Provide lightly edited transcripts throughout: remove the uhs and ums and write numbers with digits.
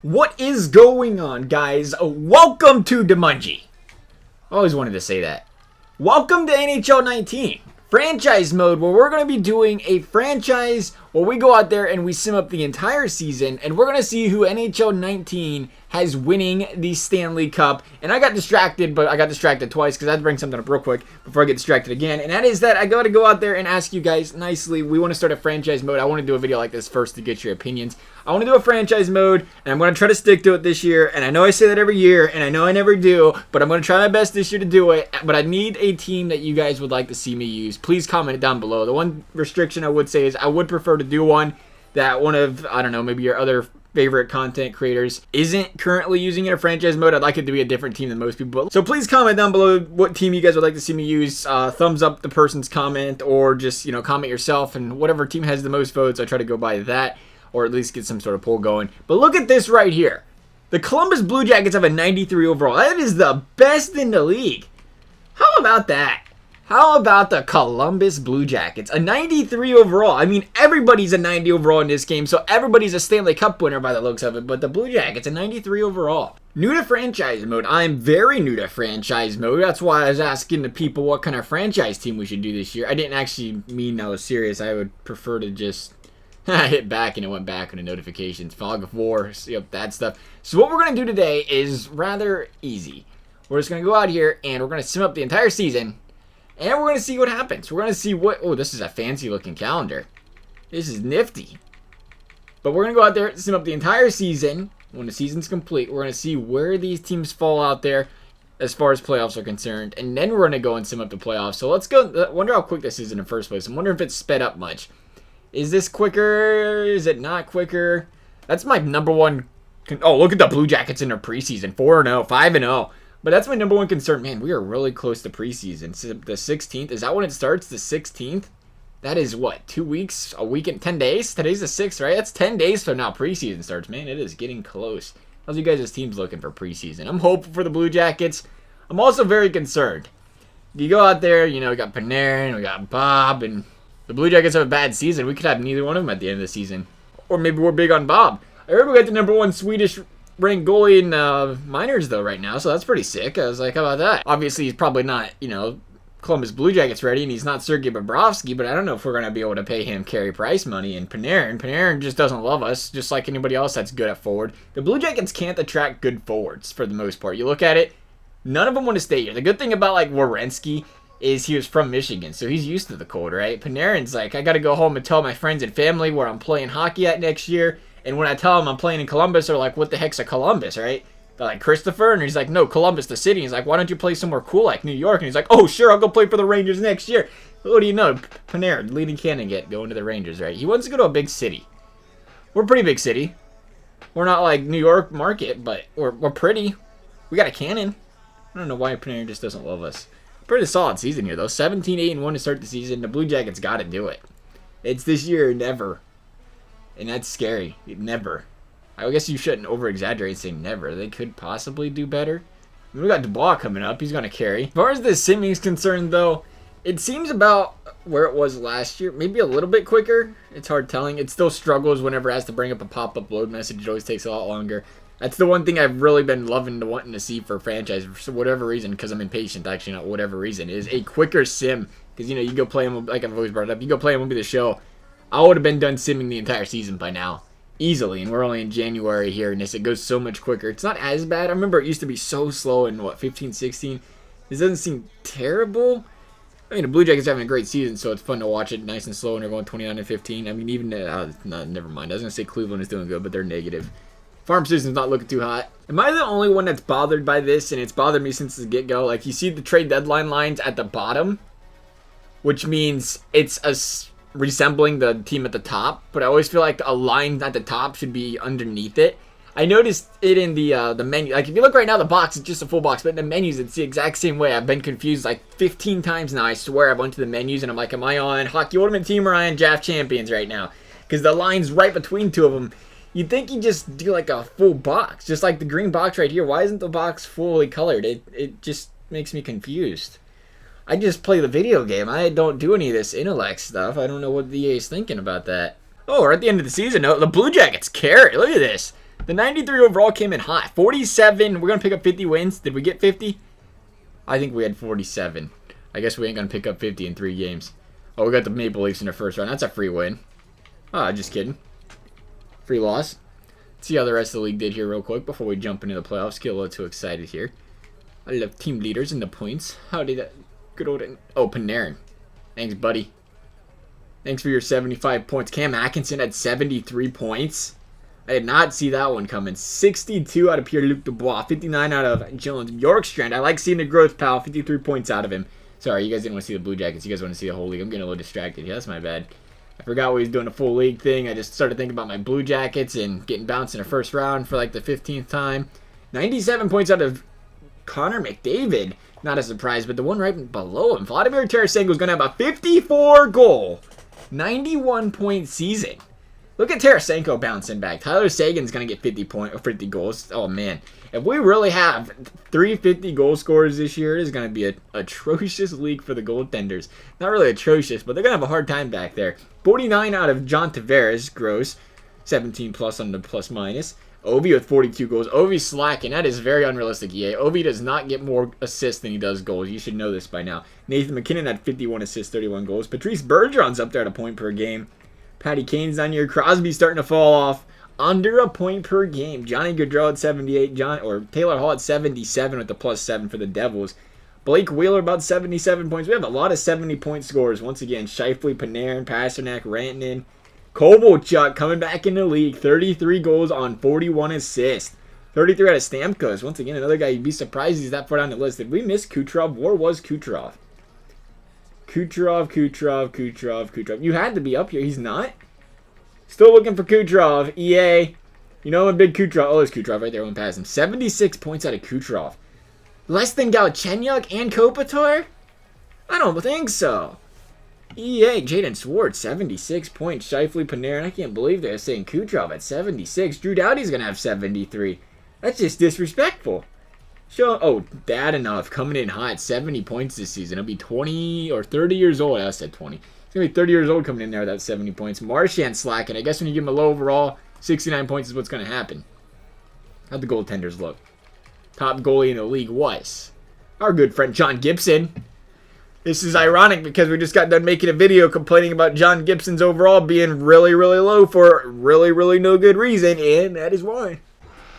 What is going on, guys? Welcome to BYNG. I always wanted to say that. Welcome to NHL 19. Franchise mode, where we're going to be doing a franchise where we go out there and we sim up the entire season, and we're going to see who NHL 19 has winning the Stanley Cup. And I got distracted, but I got distracted twice because I had to bring something up real quick before I get distracted again. And that is that I got to go out there and ask you guys nicely. We want to start a franchise mode. I want to do a video like this first to get your opinions. I want to do a franchise mode, and I'm going to try to stick to it this year. And I know I say that every year, and I know I never do, but I'm going to try my best this year to do it. But I need a team that you guys would like to see me use. Please comment it down below. The one restriction I would say is I would prefer to do one that one of, I don't know, maybe your other favorite content creators isn't currently using in a franchise mode. I'd like it to be a different team than most people. So please comment down below what team you guys would like to see me use. Thumbs up the person's comment, or just, you know, comment yourself, and whatever team has the most votes, I try to go by that, or at least get some sort of poll going. But look at this right here. The Columbus Blue Jackets have a 93 overall. That is the best in the league. How about that? How about the Columbus Blue Jackets? A 93 overall. I mean, everybody's a 90 overall in this game, so everybody's a Stanley Cup winner by the looks of it, but the Blue Jackets, a 93 overall. New to franchise mode. I'm very new to franchise mode. That's why I was asking the people what kind of franchise team we should do this year. I didn't actually mean I was serious. I would prefer to just hit back, and it went back on the notifications. Fog of War, yep, that stuff. So what we're going to do today is rather easy. We're just going to go out here, and we're going to sim up the entire season. And we're going to see what happens. We're going to see what... Oh, this is a fancy looking calendar. This is nifty. But we're going to go out there, sim up the entire season. When the season's complete, we're going to see where these teams fall out there as far as playoffs are concerned. And then we're going to go and sim up the playoffs. So let's go... I wonder how quick this is in the first place. I wonder if it's sped up much. Is this quicker? Is it not quicker? That's my number one... Oh, look at the Blue Jackets in their preseason. 4-0, 5-0. But that's my number one concern. Man, we are really close to preseason. So the 16th, is that when it starts? The 16th? That is what? 2 weeks? A week and 10 days? Today's the 6th, right? That's 10 days from now preseason starts. Man, it is getting close. How's you guys' teams looking for preseason? I'm hopeful for the Blue Jackets. I'm also very concerned. You go out there, you know, we got Panarin, we got Bob, and the Blue Jackets have a bad season. We could have neither one of them at the end of the season. Or maybe we're big on Bob. I heard we got the number one Swedish ranked goalie in minors though right now, so that's pretty sick. I was like, how about that? Obviously, he's probably not, you know, Columbus Blue Jackets ready, and he's not Sergei Bobrovsky, but I don't know if we're going to be able to pay him Carey Price money. And Panarin just doesn't love us, just like anybody else that's good at forward. The Blue Jackets can't attract good forwards for the most part. You look at it, none of them want to stay here. The good thing about, like, Werenski is he was from Michigan, so he's used to the cold, right? Panarin's like, I got to go home and tell my friends and family where I'm playing hockey at next year. And when I tell them I'm playing in Columbus, they're like, what the heck's a Columbus, right? They're like, Christopher? And he's like, no, Columbus, the city. He's like, why don't you play somewhere cool like New York? And he's like, oh, sure, I'll go play for the Rangers next year. What do you know? Panarin, leading candidate, going to the Rangers, right? He wants to go to a big city. We're a pretty big city. We're not like New York market, but we're pretty. We got a cannon. I don't know why Panarin just doesn't love us. Pretty solid season here, though. 17-8-1 to start the season. The Blue Jackets got to do it. It's this year or never. And that's scary. Never. I guess you shouldn't over-exaggerate saying never. They could possibly do better. I mean, we got Dubois coming up. He's going to carry. As far as the simming is concerned, though, it seems about where it was last year. Maybe a little bit quicker. It's hard telling. It still struggles whenever it has to bring up a pop-up load message. It always takes a lot longer. That's the one thing I've really been wanting to see for franchise for whatever reason, because I'm impatient, actually, not whatever reason, is a quicker sim. Because, you know, you go play them, like I've always brought it up, you go play them with the show. I would have been done simming the entire season by now. Easily. And we're only in January here, and it goes so much quicker. It's not as bad. I remember it used to be so slow in, what, 15, 16? This doesn't seem terrible. I mean, the Blue Jackets are having a great season, so it's fun to watch it nice and slow, and they're going 29-15. I mean, even, no, never mind. I was going to say Cleveland is doing good, but they're negative. Farm Citizens not looking too hot. Am I the only one that's bothered by this? And it's bothered me since the get-go. Like, you see the trade deadline lines at the bottom, which means it's resembling the team at the top, but I always feel like a line at the top should be underneath it. I noticed it in the menu. Like, if you look right now, the box is just a full box, but in the menus, it's the exact same way. I've been confused like 15 times now. I swear I went to the menus, and I'm like, am I on Hockey Ultimate Team or am I on Draft Champions right now? Because the line's right between two of them. You'd think you just do like a full box, just like the green box right here. Why isn't the box fully colored? It just makes me confused. I just play the video game. I don't do any of this intellect stuff. I don't know what the EA is thinking about that. Oh, we're at the end of the season. No, the Blue Jackets carry. Look at this. The 93 overall came in hot. 47. We're going to pick up 50 wins. Did we get 50? I think we had 47. I guess we ain't going to pick up 50 in 3 games. Oh, we got the Maple Leafs in the first round. That's a free win. Ah, just kidding. Free loss. Let's see how the rest of the league did here real quick before we jump into the playoffs. Get a little too excited here. I love team leaders and the points. How did that good old... Oh, Panarin. Thanks, buddy. Thanks for your 75 points. Cam Atkinson had 73 points. I did not see that one coming. 62 out of Pierre-Luc Dubois. 59 out of Jalen Bjorkstrand. I like seeing the growth, pal. 53 points out of him. Sorry, you guys didn't want to see the Blue Jackets. You guys want to see the whole league. I'm getting a little distracted. Yeah, that's my bad. I forgot we was doing a full league thing. I just started thinking about my Blue Jackets and getting bounced in the first round for like the 15th time. 97 points out of Connor McDavid. Not a surprise, but the one right below him, Vladimir Tarasenko, is going to have a 54-goal, 91-point season. Look at Tarasenko bouncing back. Tyler Seguin's going to get 50 goals. Oh, man. If we really have 350 goal scorers this year, it is going to be an atrocious league for the goaltenders. Not really atrocious, but they're going to have a hard time back there. 49 out of John Tavares. Gross. 17 plus on the plus minus. Ovi with 42 goals. Ovi's slacking. That is very unrealistic, EA. Ovi does not get more assists than he does goals. You should know this by now. Nathan McKinnon had 51 assists, 31 goals. Patrice Bergeron's up there at a point per game. Patty Kane's on here. Crosby's starting to fall off. Under a point per game. Johnny Gaudreau at 78. Taylor Hall at 77 with the plus 7 for the Devils. Blake Wheeler about 77 points. We have a lot of 70-point scores. Once again, Scheifele, Panarin, Pasternak, Rantanen. Kovalchuk coming back in the league. 33 goals on 41 assists. 33 out of Stamkos. Once again, another guy you'd be surprised he's that far down the list. Did we miss Kucherov? Where was Kucherov? Kucherov. You had to be up here. He's not? Still looking for Kucherov. EA. You know I'm a big Kucherov. Oh, there's Kucherov right there. Went past him. 76 points out of Kucherov. Less than Galchenyuk and Kopitar? I don't think so. EA, Jaden Swartz, 76 points. Scheifele, Panarin. I can't believe they're saying Kucherov at 76. Drew Doughty's going to have 73. That's just disrespectful. Oh, bad enough. Coming in hot. 70 points this season. He'll be 20 or 30 years old. I said 20. He's going to be 30 years old coming in there with that 70 points. Marchand slacking. I guess when you give him a low overall, 69 points is what's going to happen. How'd the goaltenders look? Top goalie in the league was our good friend John Gibson. This is ironic because we just got done making a video complaining about John Gibson's overall being really, really low for really, really no good reason, and that is why.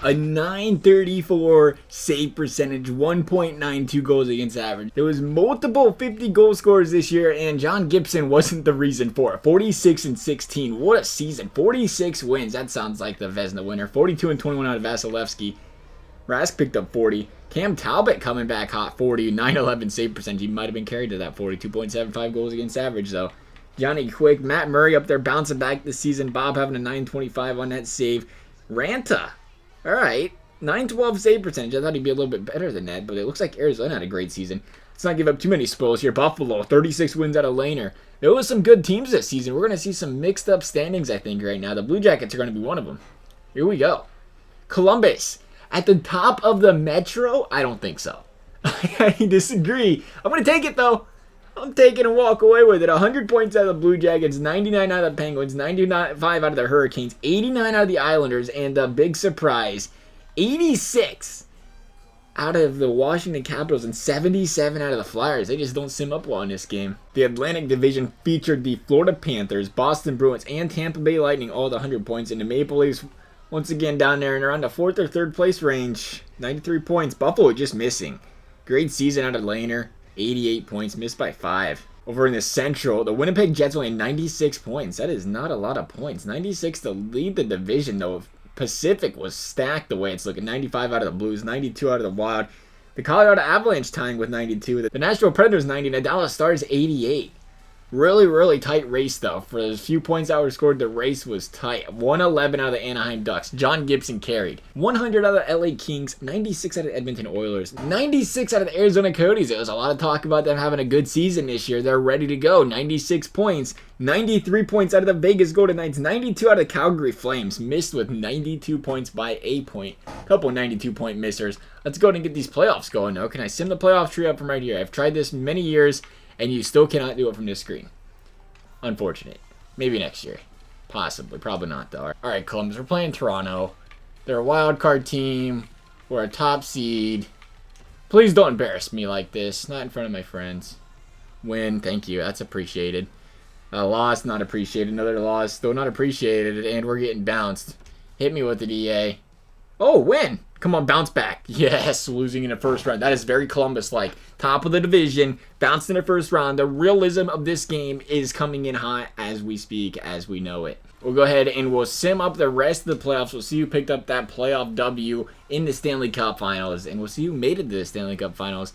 A 934 save percentage, 1.92 goals against average. There was multiple 50 goal scorers this year, and John Gibson wasn't the reason for it. 46 and 16. What a season. 46 wins. That sounds like the Vezina winner. 42 and 21 out of Vasilevsky. Rask picked up 40. Cam Talbot coming back hot, 40. 911 save percentage. He might have been carried to that 42.75 goals against average, though. Johnny Quick. Matt Murray up there bouncing back this season. Bob having a 925 on that save. Ranta. All right, 912 save percentage. I thought he'd be a little bit better than that, but it looks like Arizona had a great season. Let's not give up too many spoils here. Buffalo, 36 wins out of Laner. There was some good teams this season. We're going to see some mixed up standings, I think, right now. The Blue Jackets are going to be one of them. Here we go. Columbus, at the top of the Metro? I don't think so. I disagree. I'm going to take it, though. I'm taking a walk away with it. 100 points out of the Blue Jackets, 99 out of the Penguins, 95 out of the Hurricanes, 89 out of the Islanders, and a big surprise, 86 out of the Washington Capitals and 77 out of the Flyers. They just don't sim up well in this game. The Atlantic Division featured the Florida Panthers, Boston Bruins, and Tampa Bay Lightning, all the 100 points, and the Maple Leafs once again down there and around the 4th or 3rd place range, 93 points. Buffalo just missing. Great season out of Laner. 88 points, missed by 5. Over in the Central, the Winnipeg Jets only 96 points. That is not a lot of points. 96 to lead the division, though. Pacific was stacked the way it's looking. 95 out of the Blues, 92 out of the Wild. The Colorado Avalanche tying with 92. The Nashville Predators 90, and the Dallas Stars 88. Really, really tight race, though. For the few points that were scored, the race was tight. 111 out of the Anaheim Ducks. John Gibson carried. 100 out of the LA Kings. 96 out of the Edmonton Oilers. 96 out of the Arizona Coyotes. There was a lot of talk about them having a good season this year. They're ready to go. 96 points. 93 points out of the Vegas Golden Knights. 92 out of the Calgary Flames. Missed with 92 points by a point. Couple 92-point missers. Let's go ahead and get these playoffs going now. Can I sim the playoff tree up from right here? I've tried this many years, and you still cannot do it from this screen. Unfortunate. Maybe next year. Possibly. Probably not, though. Alright, Columbus. We're playing Toronto. They're a wild card team. We're a top seed. Please don't embarrass me like this. Not in front of my friends. Win. Thank you. That's appreciated. A loss, not appreciated. Another loss, still not appreciated. And we're getting bounced. Hit me with the DA. Oh, win. Come on, bounce back. Yes, losing in the first round. That is very Columbus-like. Top of the division, bounced in the first round. The realism of this game is coming in hot as we speak, as we know it. We'll go ahead and we'll sim up the rest of the playoffs. We'll see who picked up that playoff W in the Stanley Cup Finals. And we'll see who made it to the Stanley Cup Finals.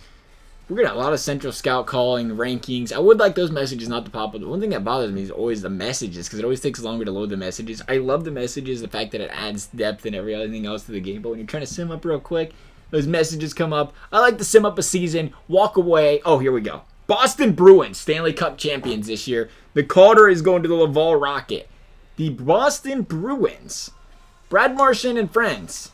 We're getting a lot of Central Scout calling, rankings. I would like those messages not to pop up. The one thing that bothers me is always the messages, because it always takes longer to load the messages. I love the messages, the fact that it adds depth and everything else to the game. But when you're trying to sim up real quick, those messages come up. I like to sim up a season, walk away. Oh, here we go. Boston Bruins, Stanley Cup champions this year. The Calder is going to the Laval Rocket. The Boston Bruins, Brad Marchand and friends,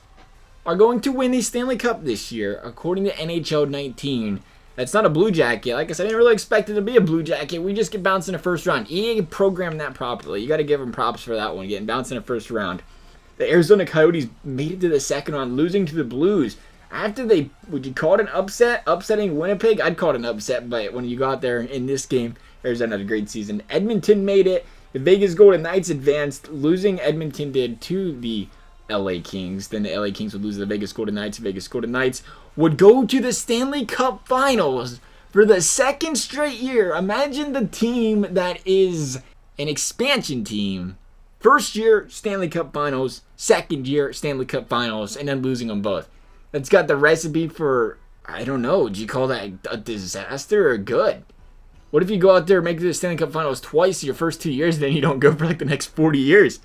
are going to win the Stanley Cup this year, according to NHL 19. That's not a Blue Jacket. Like I said, I didn't really expect it to be a Blue Jacket. We just get bounced in the first round. EA programmed that properly. You got to give them props for that one, getting bounced in the first round. The Arizona Coyotes made it to the second round, losing to the Blues. After they, would you call it an upset? Upsetting Winnipeg? I'd call it an upset, but when you go out there in this game, Arizona had a great season. Edmonton made it. The Vegas Golden Knights advanced. Losing Edmonton did to the LA Kings. Then the LA Kings would lose to the Vegas Golden Knights. Vegas Golden Knights would go to the Stanley Cup Finals for the second straight year. Imagine the team that is an expansion team. First year, Stanley Cup Finals. Second year, Stanley Cup Finals. And then losing them both. That's got the recipe for, I don't know, do you call that a disaster or good? What if you go out there and make it to the Stanley Cup Finals twice your first 2 years, then you don't go for like the next 40 years?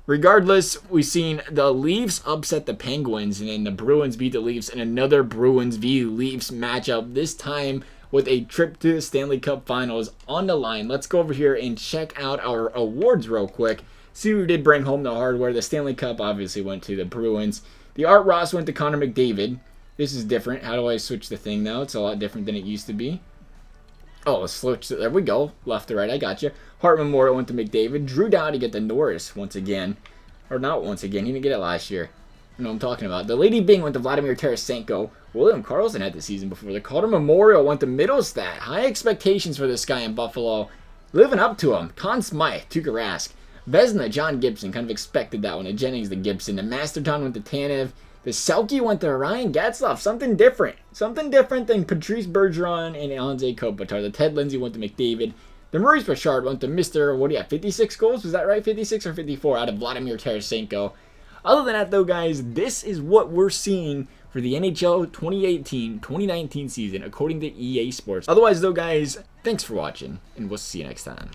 Regardless, we've seen the Leafs upset the Penguins, and then the Bruins beat the Leafs in another Bruins v Leafs matchup, this time with a trip to the Stanley Cup Finals on the line. Let's go over here and check out our awards real quick. See who did bring home the hardware. The Stanley Cup obviously went to the Bruins. The Art Ross went to Connor McDavid. This is different. How do I switch the thing now? It's a lot different than it used to be. Oh, let's switch. There we go. Left to right. I got you. Hart Memorial went to McDavid. Drew Down to get the Norris once again. Or not once again. He didn't get it last year. You know what I'm talking about. The Lady Bing went to Vladimir Tarasenko. William Karlsson had the season before. The Calder Memorial went to Middlestat. High expectations for this guy in Buffalo. Living up to him. Conn Smythe, Tuukka Rask. Vezina, John Gibson. Kind of expected that one. The Jennings, the Gibson. The Masterton went to Tanev. The Selke went to Ryan Getzlaf. Something different. Something different than Patrice Bergeron and Anze Kopitar. The Ted Lindsay went to McDavid. The Maurice Richard went to Mr. What do you have? 56 goals? Was that right? 56 or 54 out of Vladimir Tarasenko. Other than that, though, guys, this is what we're seeing for the NHL 2018-2019 season, according to EA Sports. Otherwise, though, guys, thanks for watching, and we'll see you next time.